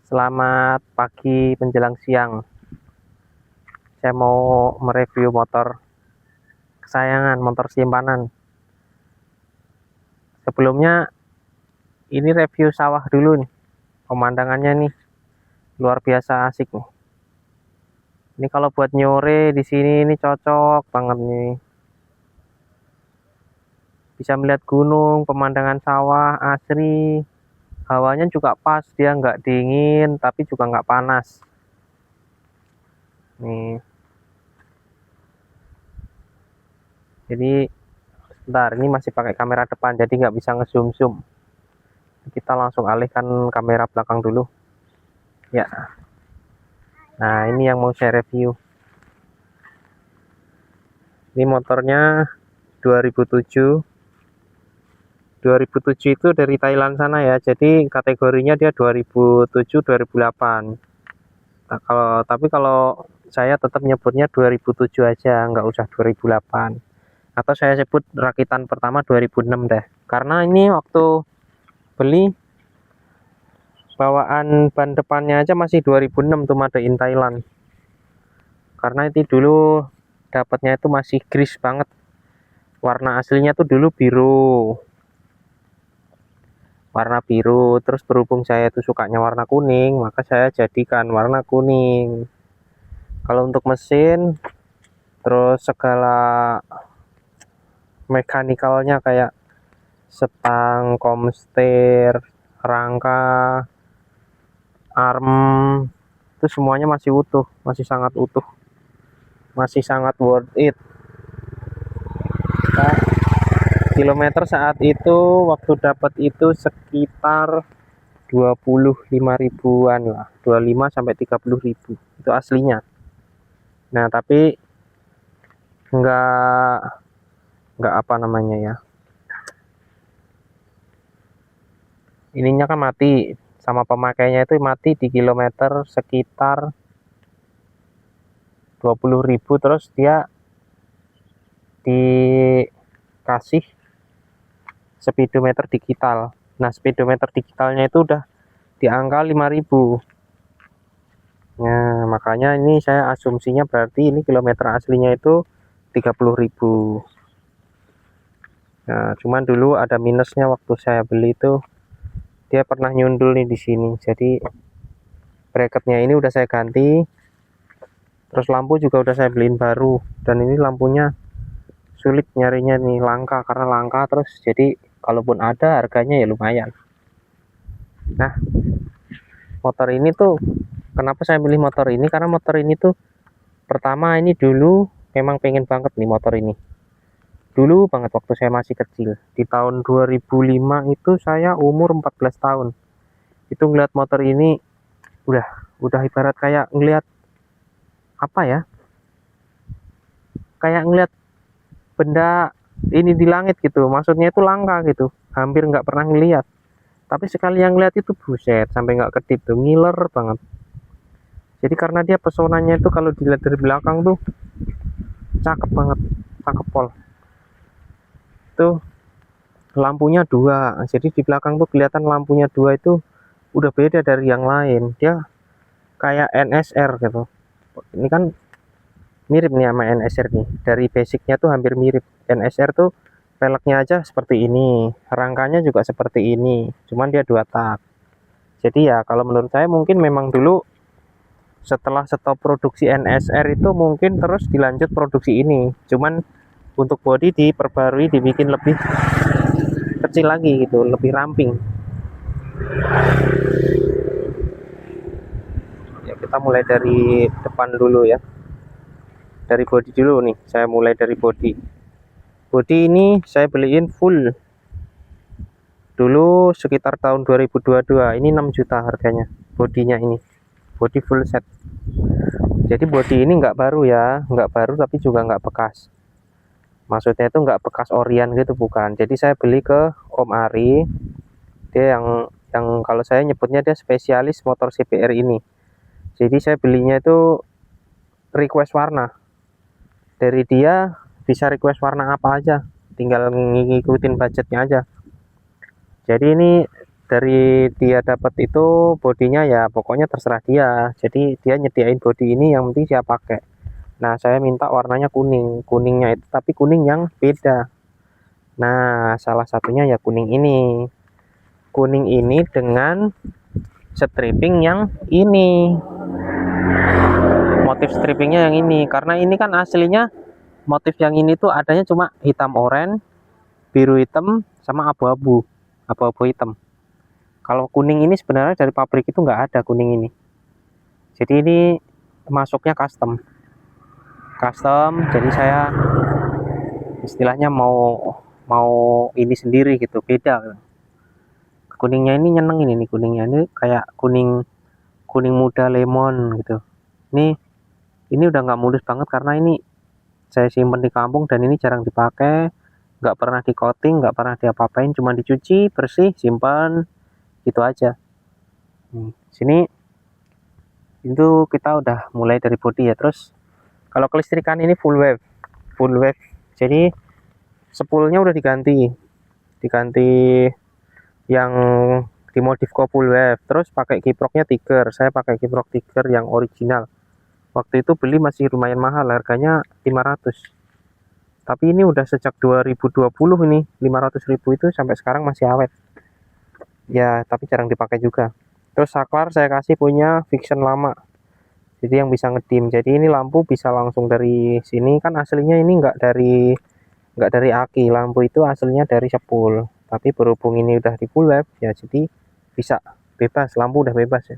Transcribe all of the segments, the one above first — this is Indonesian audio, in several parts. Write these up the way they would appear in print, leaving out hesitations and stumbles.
Selamat pagi menjelang siang. Saya mau mereview motor kesayangan, motor simpanan. Sebelumnya ini review sawah dulu nih. Pemandangannya nih luar biasa asik nih. Ini kalau buat nyore di sini ini cocok banget nih. Bisa melihat gunung, pemandangan sawah asri. Hawanya juga pas, dia nggak dingin tapi juga nggak panas. Nih. Jadi sebentar, ini masih pakai kamera depan jadi nggak bisa ngezoom. Kita langsung alihkan kamera belakang dulu ya. Nah, ini yang mau saya review. Ini motornya 2007 itu dari Thailand sana ya, jadi kategorinya dia 2007 2008. Nah, tapi kalau saya tetap nyebutnya 2007 aja, nggak usah 2008, atau saya sebut rakitan pertama 2006 deh, karena ini waktu beli bawaan ban depannya aja masih 2006 tuh, made in Thailand. Karena itu dulu dapatnya itu masih grease banget. Warna aslinya tuh dulu biru. Warna biru, terus berhubung saya tuh sukanya warna kuning, maka saya jadikan warna kuning. Kalau untuk mesin, terus segala mekanikalnya kayak setang, komster, rangka, arm, itu semuanya masih utuh, masih sangat utuh, masih sangat worth it. Nah, kilometer saat itu waktu dapat itu sekitar 25 ribuan lah, 25 sampai 30 ribu itu aslinya. Nah, tapi enggak apa namanya ya, ininya kan mati, sama pemakainya itu mati di kilometer sekitar 20 ribu, terus dia dikasih speedometer digital. Nah, speedometer digitalnya itu udah di angka 5000. Nah, makanya ini saya asumsinya berarti ini kilometer aslinya itu 30 ribu. Nah, cuman dulu ada minusnya waktu saya beli itu, dia pernah nyundul nih di sini. Jadi bracketnya ini udah saya ganti. Terus lampu juga udah saya beliin baru, dan ini lampunya sulit nyarinya nih, langka, karena langka terus, jadi kalaupun ada harganya ya lumayan. Nah, motor ini tuh kenapa saya pilih motor ini, karena motor ini tuh pertama, ini dulu memang pengen banget nih motor ini. Dulu banget waktu saya masih kecil, di tahun 2005 itu saya umur 14 tahun. Itu ngeliat motor ini udah ibarat kayak ngeliat apa ya? Kayak ngeliat benda ini di langit gitu. Maksudnya itu langka gitu. Hampir nggak pernah ngeliat. Tapi sekali yang ngeliat itu buset, sampai nggak kedip tuh, ngiler banget. Jadi karena dia pesonanya itu kalau dilihat dari belakang tuh cakep banget, cakep pol. Tuh lampunya dua, jadi di belakang tuh kelihatan lampunya dua, itu udah beda dari yang lain. Dia kayak NSR gitu. Ini kan mirip nih sama NSR nih, dari basicnya tuh hampir mirip. NSR tuh velgnya aja seperti ini, rangkanya juga seperti ini, cuman dia 2 tak. Jadi ya kalau menurut saya mungkin memang dulu setelah stop produksi NSR itu mungkin terus dilanjut produksi ini, cuman untuk body diperbarui, dibikin lebih kecil lagi gitu, lebih ramping. Ya, kita mulai dari depan dulu ya, dari body dulu nih. Saya mulai dari body. Body ini saya beliin full dulu sekitar tahun 2022. Ini 6 juta harganya bodinya, ini body full set. Jadi body ini nggak baru ya, nggak baru tapi juga nggak bekas. Maksudnya itu nggak bekas orian gitu, bukan. Jadi saya beli ke Om Ari, dia yang kalau saya nyebutnya dia spesialis motor CBR ini. Jadi saya belinya itu request warna dari dia, bisa request warna apa aja, tinggal ngikutin budgetnya aja. Jadi ini dari dia dapat itu bodinya ya pokoknya terserah dia, jadi dia nyediain body ini yang penting saya pakai. Nah saya minta warnanya kuningnya itu tapi kuning yang beda. Nah salah satunya ya kuning ini dengan stripping yang ini, motif strippingnya yang ini, karena ini kan aslinya motif yang ini tuh adanya cuma hitam oranye, biru hitam, sama abu-abu hitam. Kalau kuning ini sebenarnya dari pabrik itu nggak ada kuning ini, jadi ini masuknya custom. Jadi saya istilahnya mau ini sendiri gitu, beda. Kuningnya ini nyenengin, ini kuningnya ini kayak kuning muda lemon gitu. Ini udah nggak mulus banget karena ini saya simpen di kampung dan ini jarang dipakai, nggak pernah di coating, nggak pernah diapa-apain, cuma dicuci bersih, simpan gitu aja. Sini itu kita udah mulai dari body ya. Terus kalau kelistrikan ini full wave, jadi spoolnya udah diganti yang dimodif ke full wave. Terus pakai kiproknya Tiger, saya pakai kiprok Tiger yang original. Waktu itu beli masih lumayan mahal, harganya 500, tapi ini udah sejak 2020 ini 500.000 itu sampai sekarang masih awet ya, tapi jarang dipakai juga. Terus saklar saya kasih punya Vixion lama, jadi yang bisa ngedim, jadi ini lampu bisa langsung dari sini. Kan aslinya ini enggak dari aki, lampu itu aslinya dari spool, tapi berhubung ini udah di full wave ya, jadi bisa bebas, lampu udah bebas ya.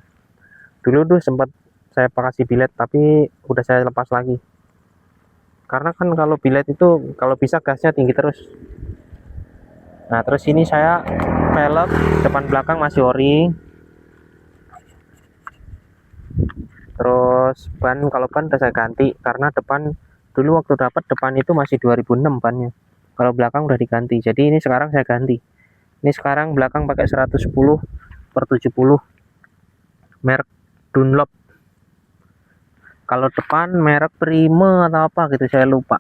Dulu tuh sempat saya kasih bilet tapi udah saya lepas lagi, karena kan kalau bilet itu kalau bisa gasnya tinggi terus. Nah terus ini saya velg depan belakang masih ori. Terus kalau ban udah saya ganti, karena depan dulu waktu dapat depan itu masih 2006 bannya, kalau belakang udah diganti, jadi ini sekarang saya ganti. Ini sekarang belakang pakai 110/70 merek Dunlop. Kalau depan merek Prime atau apa gitu saya lupa.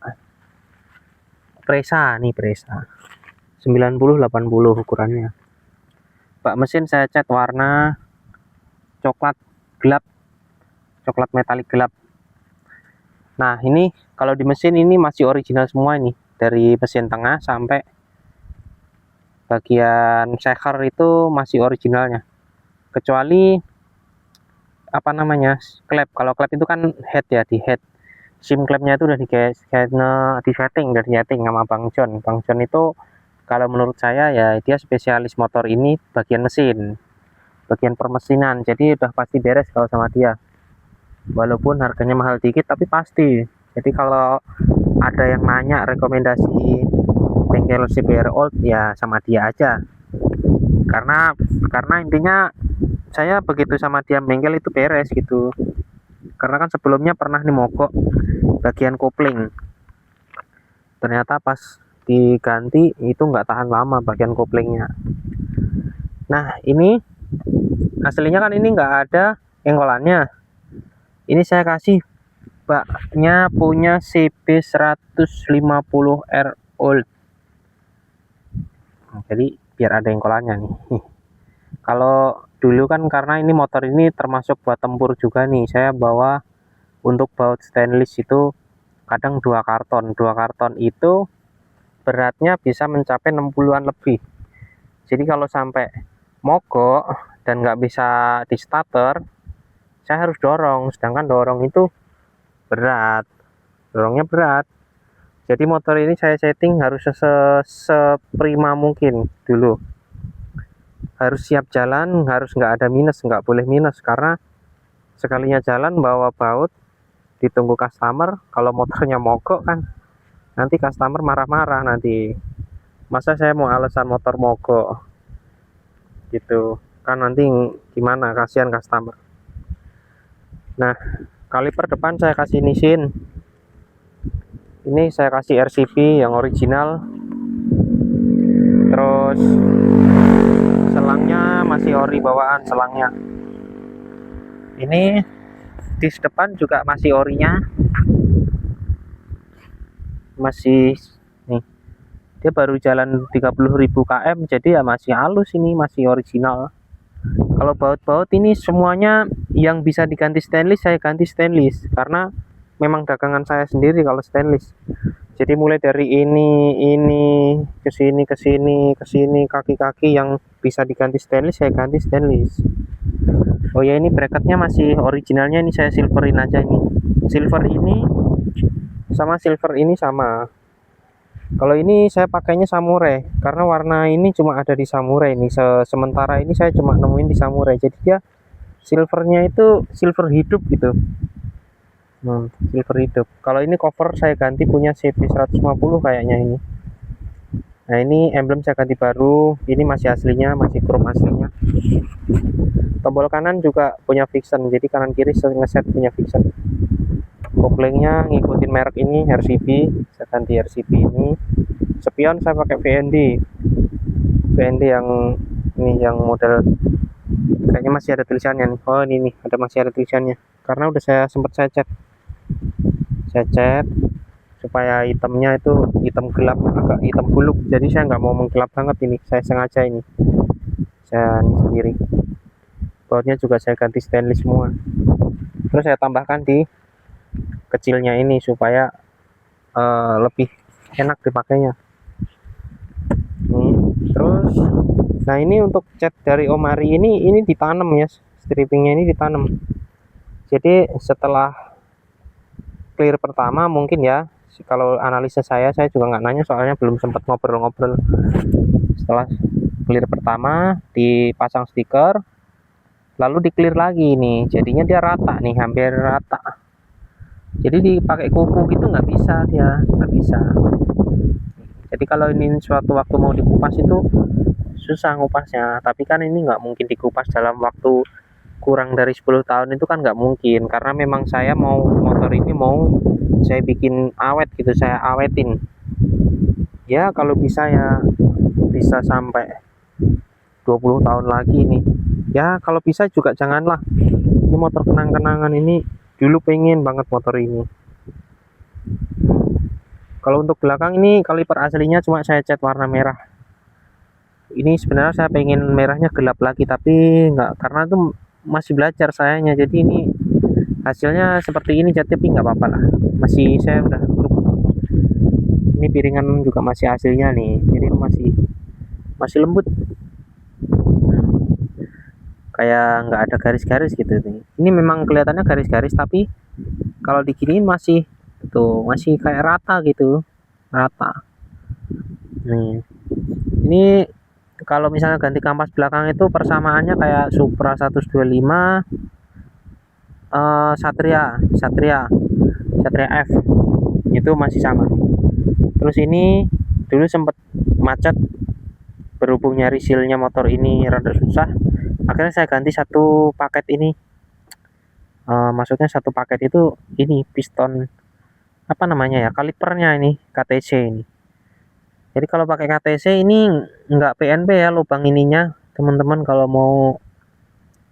Presa 90/80 ukurannya. Bak mesin saya cat warna coklat gelap, coklat metalik gelap. Nah ini kalau di mesin ini masih original semua, ini dari mesin tengah sampai bagian shaker itu masih originalnya, kecuali apa namanya, klep. Kalau klep itu kan head ya, di head sim klepnya itu udah di setting sama Bang John itu kalau menurut saya ya dia spesialis motor ini, bagian mesin, bagian permesinan, jadi udah pasti beres kalau sama dia, walaupun harganya mahal dikit tapi pasti. Jadi kalau ada yang nanya rekomendasi bengkel CBR old ya sama dia aja, karena intinya saya begitu sama dia bengkel itu beres gitu. Karena kan sebelumnya pernah nih mogok bagian kopling, ternyata pas diganti itu nggak tahan lama bagian koplingnya. Nah ini aslinya kan ini nggak ada engkolannya, ini saya kasih baknya punya CB 150R old. Nah, jadi biar ada engkolannya nih. Kalau dulu kan karena ini motor ini termasuk buat tempur juga nih, saya bawa untuk baut stainless itu kadang 2 karton itu beratnya bisa mencapai 60-an lebih. Jadi kalau sampai mogok dan nggak bisa di starter, saya harus dorong, sedangkan dorong itu dorongnya berat. Jadi motor ini saya setting harus seprima mungkin dulu, harus siap jalan, harus nggak ada minus, nggak boleh minus, karena sekalinya jalan bawa baut ditunggu customer, kalau motornya mogok kan nanti customer marah-marah nanti, masa saya mau alasan motor mogok gitu kan, nanti gimana, kasihan customer. Nah kaliper depan saya kasih Nissin, ini saya kasih RCP yang original. Terus selangnya masih ori bawaan selangnya. Ini di depan juga masih orinya, masih nih dia baru jalan 30.000 km, jadi ya masih halus, ini masih original. Kalau baut-baut ini semuanya yang bisa diganti stainless saya ganti stainless, karena memang dagangan saya sendiri kalau stainless. Jadi mulai dari ini ke sini ke sini ke sini, kaki-kaki yang bisa diganti stainless saya ganti stainless. Oh ya, ini bracketnya masih originalnya, ini saya silverin aja. Ini silver, ini sama silver ini sama. Kalau ini saya pakainya samurai karena warna ini cuma ada di samurai ini. Sementara ini saya cuma nemuin di samurai, jadi dia silvernya itu silver hidup gitu. Silver hidup. Kalau ini cover saya ganti punya CP150 kayaknya ini. Nah, ini emblem saya ganti baru, ini masih aslinya, masih chrome aslinya. Tombol kanan juga punya Vixen, jadi kanan kiri ngeset punya Vixen. Koplingnya ngikutin merek ini, RCB, saya ganti RCB ini. Spion saya pakai VND yang ini, yang model kayaknya masih ada tulisannya nih. Oh, ini nih, masih ada tulisannya, karena udah saya cat supaya hitamnya itu hitam gelap, agak hitam buluk, jadi saya nggak mau menggelap banget ini, saya sengaja ini sendiri. Bautnya juga saya ganti stainless semua, terus saya tambahkan di kecilnya ini supaya lebih enak dipakainya. Terus nah, ini untuk cat dari Omari ini ditanam ya, strippingnya ini ditanam. Jadi setelah clear pertama mungkin ya, kalau analisa saya juga nggak nanya soalnya belum sempat ngobrol-ngobrol. Setelah clear pertama dipasang stiker, lalu di clear lagi nih, jadinya dia rata nih, hampir rata. Jadi dipakai kuku gitu nggak bisa, dia nggak bisa. Jadi kalau ini suatu waktu mau dikupas itu susah ngupasnya, tapi kan ini nggak mungkin dikupas dalam waktu kurang dari 10 tahun, itu kan nggak mungkin, karena memang saya mau motor ini mau saya bikin awet gitu, saya awetin ya. Kalau bisa ya bisa sampai 20 tahun lagi nih ya, kalau bisa juga janganlah. Ini motor kenang-kenangan, ini dulu pengen banget motor ini. Kalau untuk belakang ini kaliper aslinya cuma saya cat warna merah. Ini sebenarnya saya pengen merahnya gelap lagi, tapi nggak, karena itu masih belajar sayanya. Jadi ini hasilnya seperti ini, tapi nggak apa-apa lah, masih saya udah ini piringan juga masih hasilnya nih, jadi masih lembut, kayak nggak ada garis-garis gitu nih. Ini memang kelihatannya garis-garis, tapi kalau diginiin masih masih kayak rata gitu, rata nih. Ini kalau misalnya ganti kampas belakang itu persamaannya kayak Supra 125, Satria F itu masih sama. Terus ini dulu sempet macet, berhubung nyari sealnya motor ini rada susah, akhirnya saya ganti satu paket ini. Maksudnya satu paket itu ini piston apa namanya ya, kalipernya ini KTC ini. Jadi kalau pakai KTC ini nggak PNP ya lubang ininya, teman-teman. Kalau mau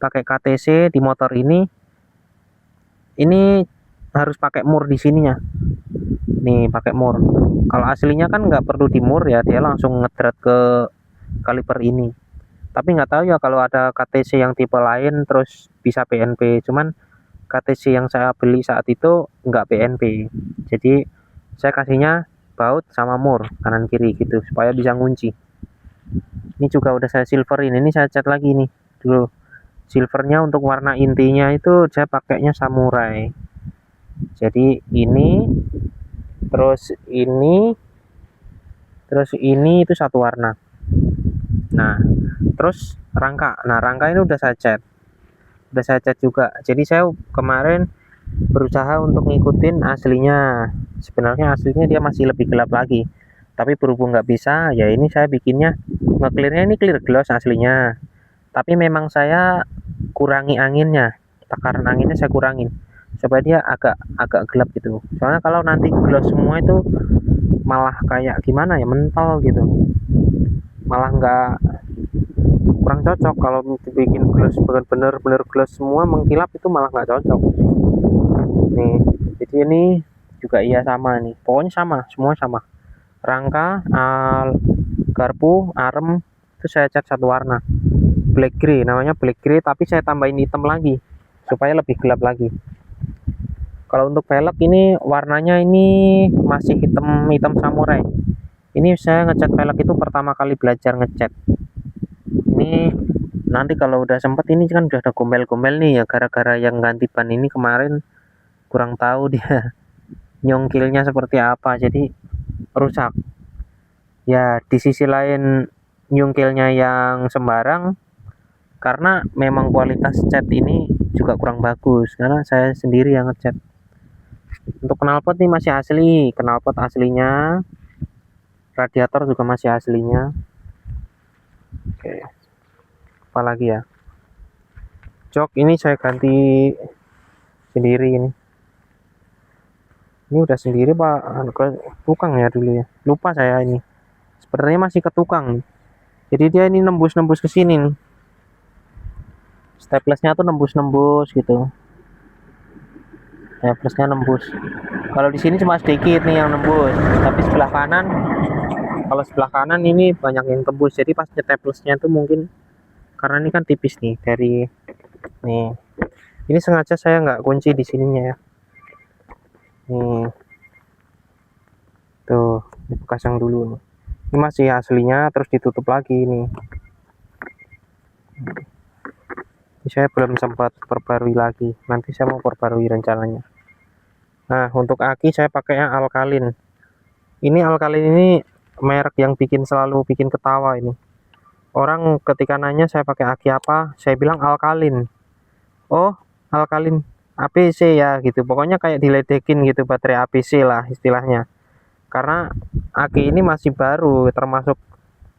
pakai KTC di motor ini harus pakai mur di sininya. Nih pakai mur. Kalau aslinya kan nggak perlu di mur ya, dia langsung ngedrat ke kaliper ini. Tapi nggak tahu ya kalau ada KTC yang tipe lain terus bisa PNP. Cuman KTC yang saya beli saat itu nggak PNP. Jadi saya kasihnya baut sama mur kanan kiri gitu supaya bisa ngunci. Ini juga udah saya silverin. Ini saya cat lagi nih dulu. Silvernya untuk warna intinya itu saya pakainya samurai. Jadi ini terus ini itu satu warna. Nah, terus rangka. Nah, rangka ini udah saya cat juga. Jadi saya kemarin berusaha untuk ngikutin aslinya. Sebenarnya aslinya dia masih lebih gelap lagi, tapi berhubung nggak bisa ya, ini saya bikinnya nge-clearnya ini clear gloss aslinya, tapi memang saya kurangi anginnya, takaran anginnya saya kurangin supaya dia agak gelap gitu. Soalnya kalau nanti gloss semua itu malah kayak gimana ya, mental gitu, malah nggak, kurang cocok. Kalau bikin gloss bener-bener gloss semua mengkilap itu malah nggak cocok nih. Jadi ini juga iya sama nih, pokoknya sama, semua sama, rangka, garpu, arem itu saya cat satu warna, black grey, namanya black grey, tapi saya tambahin hitam lagi supaya lebih gelap lagi. Kalau untuk velg ini warnanya ini masih hitam hitam samurai. Ini saya ngecat velg itu pertama kali belajar ngecat. Ini nanti kalau udah sempet, ini kan udah ada gombel-gombel nih ya, gara-gara yang ganti ban ini kemarin kurang tahu dia nyongkilnya seperti apa, jadi rusak. Ya di sisi lain nyungkilnya yang sembarang, karena memang kualitas cat ini juga kurang bagus karena saya sendiri yang ngecat. Untuk knalpot nih masih asli, knalpot aslinya, radiator juga masih aslinya. Oke, apalagi ya, jok ini saya ganti sendiri ini udah sendiri pak, ke tukang ya dulu ya, lupa saya ini sebenarnya masih ke tukang. Jadi dia ini nembus ke sini nih. Staplesnya tuh nembus gitu, staplesnya nembus. Kalau di sini cuma sedikit nih yang nembus, tapi sebelah kanan, kalau sebelah kanan ini banyak yang tembus. Jadi pas staplesnya tuh mungkin karena ini kan tipis nih dari nih, ini sengaja saya nggak kunci di sininya ya. Nih tuh, dipasang dulu nih. Ini masih aslinya, terus ditutup lagi nih. Ini saya belum sempat perbarui lagi, nanti saya mau perbarui rencananya. Nah untuk aki saya pakai yang alkalin. Ini alkalin ini merek yang selalu bikin ketawa ini. Orang ketika nanya saya pakai aki apa, saya bilang alkalin. Oh alkalin APC ya gitu, pokoknya kayak diledekin gitu, baterai APC lah istilahnya. Karena aki ini masih baru, termasuk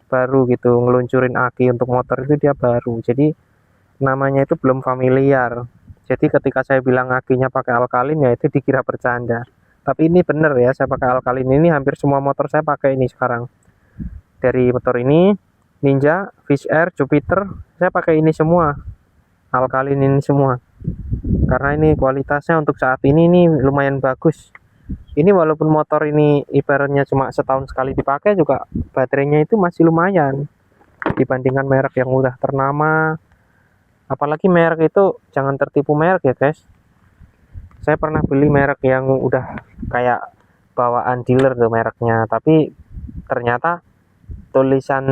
baru gitu, ngeluncurin aki untuk motor itu dia baru, jadi namanya itu belum familiar. Jadi ketika saya bilang akinya pakai alkalin ya itu dikira bercanda, tapi ini bener ya, saya pakai alkalin. Ini hampir semua motor saya pakai ini sekarang. Dari motor ini Ninja, Fish Air, Jupiter, saya pakai ini semua, alkalin ini semua, karena ini kualitasnya untuk saat ini lumayan bagus. Ini walaupun motor ini ibaratnya cuma setahun sekali dipakai, juga baterainya itu masih lumayan dibandingkan merek yang udah ternama. Apalagi merek itu jangan tertipu merek ya guys. Saya pernah beli merek yang udah kayak bawaan dealer tuh mereknya, tapi ternyata tulisan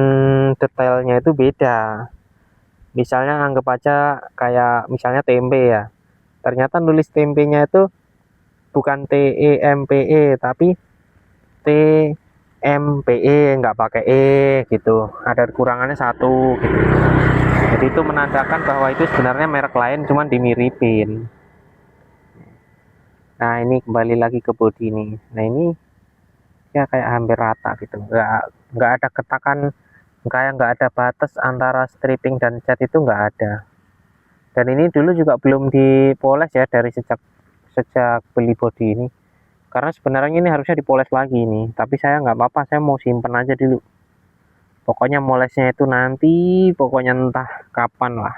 detailnya itu beda. Misalnya anggap aja kayak misalnya tempe ya, ternyata nulis tempenya itu bukan TEMPE tapi TMPE, nggak pakai E gitu, ada kekurangannya satu gitu. Jadi itu menandakan bahwa itu sebenarnya merek lain, cuman dimiripin. Nah ini kembali lagi ke bodi ini. Nah ini ya kayak hampir rata gitu, nggak ada ketakan, kayak nggak ada batas antara stripping dan cat, itu nggak ada. Dan ini dulu juga belum dipoles ya, dari sejak beli bodi ini, karena sebenarnya ini harusnya dipoles lagi nih, tapi saya nggak apa-apa, saya mau simpen aja dulu. Pokoknya molesnya itu nanti, pokoknya entah kapan lah.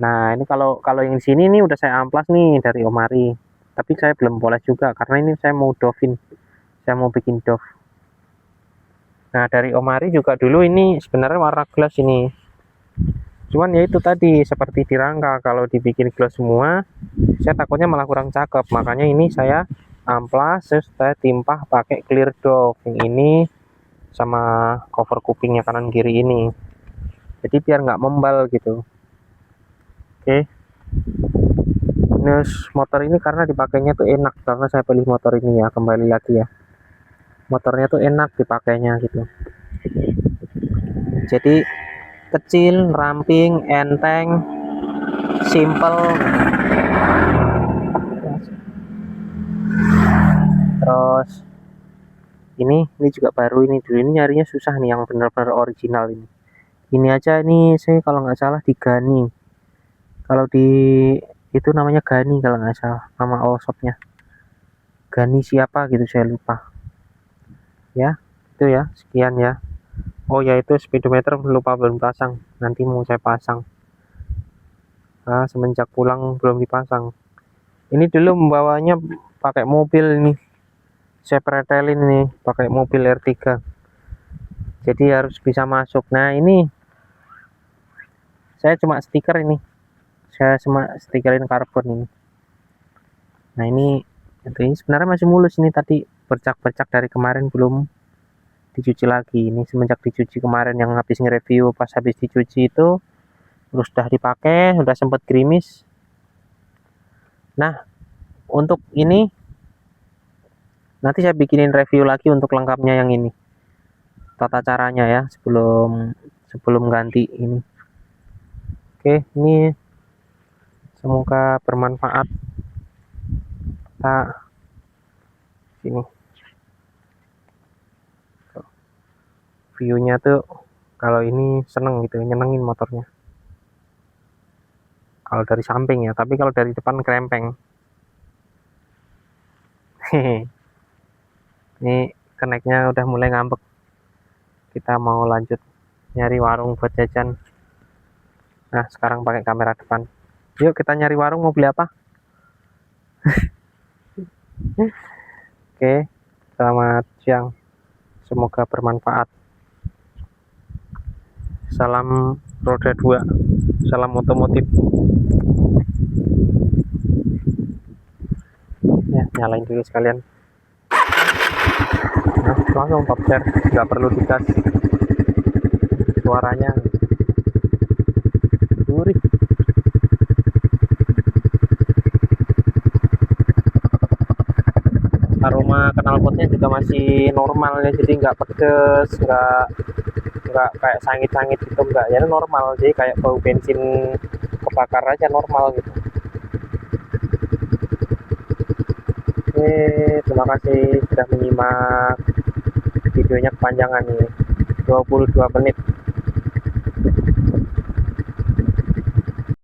Nah ini kalau yang di sini nih udah saya amplas nih dari Omari, tapi saya belum poles juga karena ini saya mau dovin, saya mau bikin dove. Nah dari Omari juga dulu ini sebenarnya warna glass ini, cuman ya itu tadi seperti di rangka, kalau dibikin glass semua saya takutnya malah kurang cakep, makanya ini saya amplas, terus saya timpah pakai clear dove yang ini sama cover kupingnya kanan kiri ini, jadi biar nggak membal gitu. Oke, terus motor ini karena dipakainya tuh enak, karena saya pilih motor ini ya, kembali lagi ya, motornya tuh enak dipakainya gitu. Jadi kecil, ramping, enteng, simple. Terus ini juga baru, ini dulu ini nyarinya susah nih yang benar-benar original ini. Ini aja ini saya kalau nggak salah di Gani, kalau di itu namanya Gani kalau nggak salah nama all shopnya, Gani siapa gitu saya lupa ya. Itu ya, sekian ya. Oh ya itu speedometer lupa belum pasang, nanti mau saya pasang. Nah, semenjak pulang belum dipasang. Ini dulu membawanya pakai mobil ini, saya pretelin nih pakai mobil R3, jadi harus bisa masuk. Nah ini saya cuma stiker ini, saya cuma stikerin karbon ini. Nah ini sebenarnya masih mulus ini, tadi bercak-bercak dari kemarin belum dicuci lagi. Ini semenjak dicuci kemarin yang habis nge-review, pas habis dicuci itu terus udah dipakai, udah sempet gerimis. Nah untuk ini nanti saya bikinin review lagi untuk lengkapnya yang ini, tata caranya ya, sebelum ganti ini. Oke, ini semoga bermanfaat. Kita sini viewnya tuh kalau ini seneng gitu, nyenengin motornya kalau dari samping ya, tapi kalau dari depan krempeng. Ini keneknya udah mulai ngambek. Kita mau lanjut nyari warung buat jajan. Nah sekarang pakai kamera depan. Yuk kita nyari warung, mau beli apa? Oke, selamat siang, semoga bermanfaat. Salam roda 2, salam otomotif. Ya nyalain dulu sekalian. Nah, langsung top share, nggak perlu digas, suaranya gurih. Aroma knalpotnya juga masih normal ya, jadi nggak pedes, nggak kayak sangit-sangit gitu, nggak ya, normal, jadi kayak bau bensin kebakar aja, normal gitu. Oke, terima kasih sudah menyimak videonya, kepanjangan nih 22 menit.